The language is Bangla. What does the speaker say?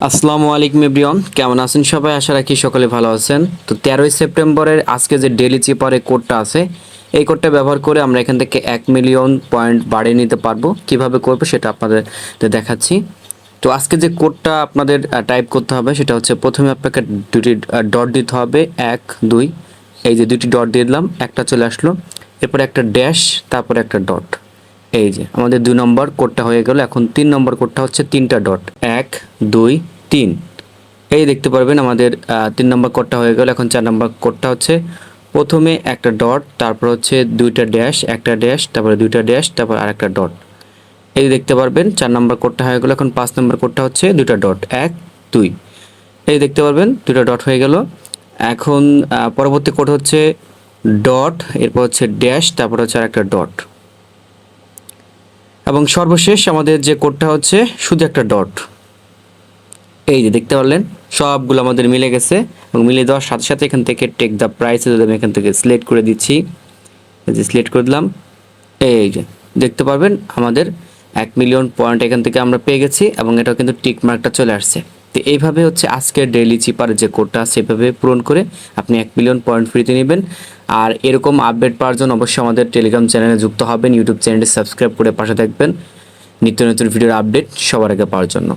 আসসালামু আলাইকুম এভরিওয়ান, কেমন আছেন সবাই? আশা রাখি সকলে ভালো আছেন। তো 13ই সেপ্টেম্বরের আজকে যে ডেইলি চিপারে কোডটা আছে, এই কোডটা ব্যবহার করে আমরা এখান থেকে 1 মিলিয়ন পয়েন্ট বাড়িয়ে নিতে পারবো। কিভাবে করবো সেটা আপনাদের দেখাচ্ছি। তো আজকে যে কোডটা আপনাদের টাইপ করতে হবে সেটা হচ্ছে, প্রথমে আপনাকে দুটি ডট দিতে হবে, 1 2। এই যে দুটি ডট দিয়ে দিলাম, একটা চলে আসলো, এরপর একটা ড্যাশ, তারপর একটা ডট। এই যে আমাদের 2 নম্বর কোডটা হয়ে গেল। এখন 3 নম্বর কোডটা হচ্ছে 3টা ডট, 1 2 3। এই দেখতে পারবেন আমাদের 3 নম্বর কোডটা হয়ে গেল। এখন 4 নম্বর কোডটা হচ্ছে, প্রথমে একটা ডট, তারপর হচ্ছে দুইটা ড্যাশ, একটা ড্যাশ, তারপরে দুইটা ড্যাশ, তারপর আরেকটা ডট। এই দেখতে পারবেন 4 নম্বর কোডটা হয়ে গেল। এখন 5 নম্বর কোডটা হচ্ছে দুইটা ডট, 1 2। এই দেখতে পারবেন দুইটা ডট হয়ে গেল। এখন পরবর্তী কোড হচ্ছে ডট, এরপর হচ্ছে ড্যাশ, তারপর হচ্ছে আরেকটা ডট, এবং সর্বশেষ আমাদের যে কোডটা হচ্ছে শুধু একটা ডট। এই যে দেখতে পারলেন সবগুলো আমাদের মিলে গেছে, এবং মিলে দেওয়ার সাথে সাথে এখান থেকে টেক দ্য প্রাইস আমি এখান থেকে সিলেক্ট করে দিচ্ছি। এই যে সিলেক্ট করে দিলাম। এই যে দেখতে পারবেন আমাদের 1 মিলিয়ন পয়েন্ট এখান থেকে আমরা পেয়ে গেছি, এবং এটাও কিন্তু টিক মার্কটা চলে আসছে। তো এইভাবে হচ্ছে আজকের ডেইলি চিপার যে কোডটা সেভাবে পূরণ করে আপনি 1 মিলিয়ন পয়েন্ট ফ্রিতে নেবেন। আর এরকম আপডেট পাওয়ার জন্য অবশ্যই আমাদের টেলিগ্রাম চ্যানেলে যুক্ত হবেন, ইউটিউব চ্যানেলটি সাবস্ক্রাইব করে পাশে থাকবেন নিত্য নতুন ভিডিওর আপডেট সবার আগে পাওয়ার জন্য।